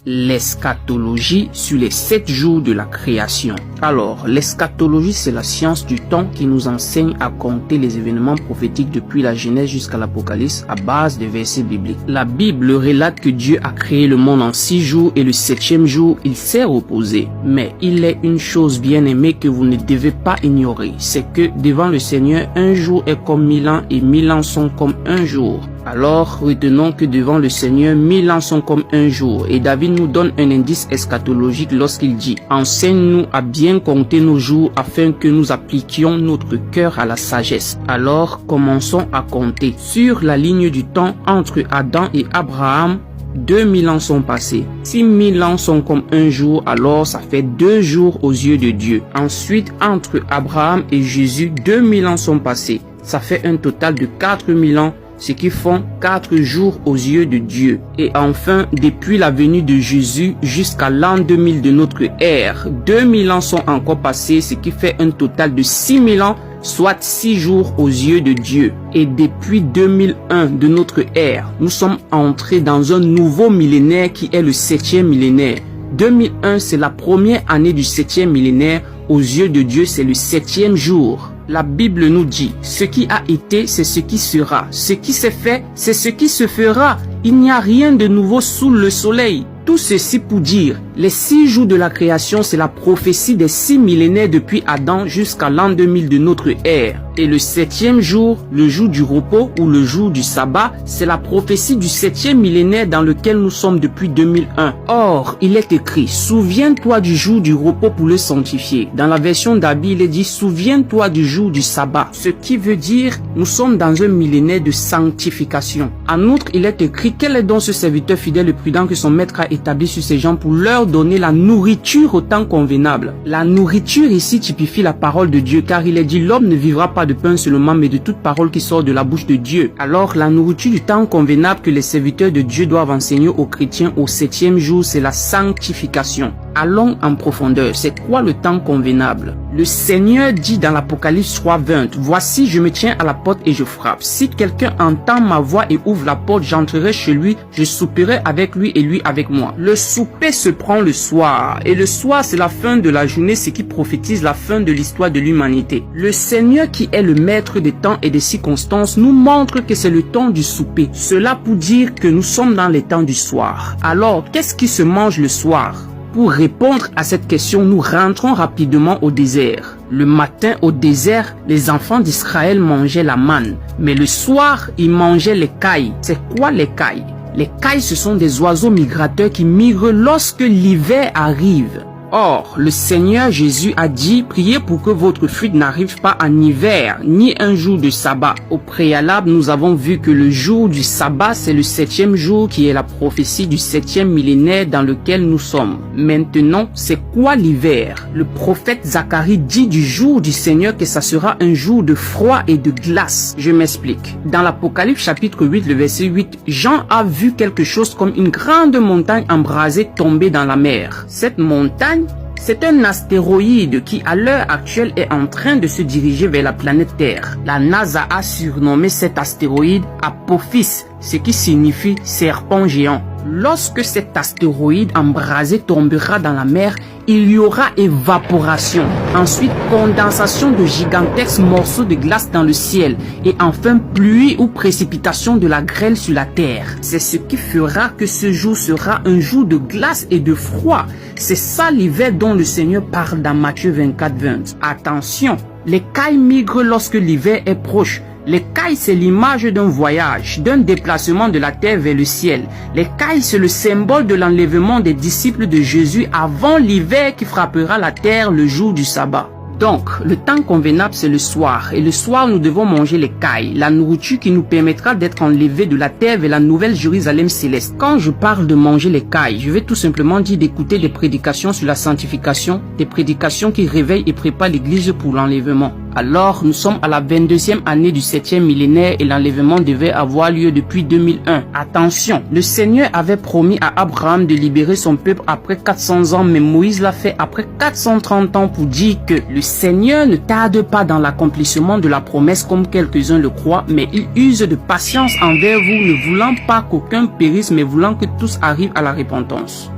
L'eschatologie sur les 7 jours de la création. Alors, l'eschatologie, c'est la science du temps qui nous enseigne à compter les événements prophétiques depuis la Genèse jusqu'à l'Apocalypse à base de versets bibliques. La Bible relate que Dieu a créé le monde en 6 jours et le 7e jour, il s'est reposé. Mais il est une chose bien aimée que vous ne devez pas ignorer, c'est que devant le Seigneur, un jour est comme 1000 ans et 1000 ans sont comme un jour. Alors, retenons que devant le Seigneur, 1000 ans sont comme un jour. Et David nous donne un indice eschatologique lorsqu'il dit « Enseigne-nous à bien compter nos jours afin que nous appliquions notre cœur à la sagesse. » Alors, commençons à compter. Sur la ligne du temps entre Adam et Abraham, 2000 ans sont passés. Si 1000 ans sont comme un jour, alors ça fait 2 jours aux yeux de Dieu. Ensuite, entre Abraham et Jésus, 2000 ans sont passés. Ça fait un total de 4000 ans, ce qui font 4 jours aux yeux de Dieu. Et enfin, depuis la venue de Jésus jusqu'à l'an 2000 de notre ère, 2000 ans sont encore passés, ce qui fait un total de 6000 ans, soit 6 jours aux yeux de Dieu. Et depuis 2001 de notre ère, nous sommes entrés dans un nouveau millénaire qui est le 7e millénaire. 2001, c'est la première année du 7e millénaire. Aux yeux de Dieu, c'est le 7e jour. La Bible nous dit, ce qui a été, c'est ce qui sera. Ce qui s'est fait, c'est ce qui se fera. Il n'y a rien de nouveau sous le soleil. Tout ceci pour dire, les 6 jours de la création, c'est la prophétie des 6 millénaires depuis Adam jusqu'à l'an 2000 de notre ère. Et le 7e jour, le jour du repos ou le jour du sabbat, c'est la prophétie du 7e millénaire dans lequel nous sommes depuis 2001. Or, il est écrit, souviens-toi du jour du repos pour le sanctifier. Dans la version d'Abi, il est dit, souviens-toi du jour du sabbat. Ce qui veut dire, nous sommes dans un millénaire de sanctification. En outre, il est écrit, quel est donc ce serviteur fidèle et prudent que son maître a établi sur ces gens pour leur donner la nourriture au temps convenable. La nourriture ici typifie la parole de Dieu, car il est dit, l'homme ne vivra pas de pain seulement, mais de toute parole qui sort de la bouche de Dieu. Alors, la nourriture du temps convenable que les serviteurs de Dieu doivent enseigner aux chrétiens au 7e jour, c'est la sanctification. Allons en profondeur. C'est quoi le temps convenable? Le Seigneur dit dans l'Apocalypse 3:20, voici, je me tiens à la porte et je frappe. Si quelqu'un entend ma voix et ouvre la porte, j'entrerai chez lui, je souperai avec lui et lui avec moi. Le souper se prend le soir, et le soir c'est la fin de la journée, ce qui prophétise la fin de l'histoire de l'humanité. Le Seigneur qui est le maître des temps et des circonstances nous montre que c'est le temps du souper. Cela pour dire que nous sommes dans les temps du soir. Alors, qu'est-ce qui se mange le soir? Pour répondre à cette question, nous rentrons rapidement au désert. Le matin au désert, les enfants d'Israël mangeaient la manne. Mais le soir, ils mangeaient les cailles. C'est quoi les cailles? Les cailles, ce sont des oiseaux migrateurs qui migrent lorsque l'hiver arrive. Or, le Seigneur Jésus a dit, priez pour que votre fuite n'arrive pas en hiver, ni un jour de sabbat. Au préalable, nous avons vu que le jour du sabbat, c'est le 7e jour qui est la prophétie du 7e millénaire dans lequel nous sommes. Maintenant, c'est quoi l'hiver? Le prophète Zacharie dit du jour du Seigneur que ça sera un jour de froid et de glace. Je m'explique. Dans l'Apocalypse chapitre 8, le verset 8, Jean a vu quelque chose comme une grande montagne embrasée tomber dans la mer. Cette montagne, c'est un astéroïde qui, à l'heure actuelle, est en train de se diriger vers la planète Terre. La NASA a surnommé cet astéroïde Apophis, ce qui signifie serpent géant. Lorsque cet astéroïde embrasé tombera dans la mer, il y aura évaporation. Ensuite, condensation de gigantesques morceaux de glace dans le ciel. Et enfin, pluie ou précipitation de la grêle sur la terre. C'est ce qui fera que ce jour sera un jour de glace et de froid. C'est ça l'hiver dont le Seigneur parle dans Matthieu 24:20. Attention, les cailles migrent lorsque l'hiver est proche. Les cailles, c'est l'image d'un voyage, d'un déplacement de la terre vers le ciel. Les cailles, c'est le symbole de l'enlèvement des disciples de Jésus avant l'hiver qui frappera la terre le jour du sabbat. Donc, le temps convenable, c'est le soir. Et le soir, nous devons manger les cailles, la nourriture qui nous permettra d'être enlevés de la terre vers la nouvelle Jérusalem céleste. Quand je parle de manger les cailles, je vais tout simplement dire d'écouter des prédications sur la sanctification, des prédications qui réveillent et préparent l'église pour l'enlèvement. Alors, nous sommes à la 22e année du 7e millénaire et l'enlèvement devait avoir lieu depuis 2001. Attention, le Seigneur avait promis à Abraham de libérer son peuple après 400 ans, mais Moïse l'a fait après 430 ans pour dire que le Seigneur ne tarde pas dans l'accomplissement de la promesse comme quelques-uns le croient, mais il use de patience envers vous, ne voulant pas qu'aucun périsse, mais voulant que tous arrivent à la repentance.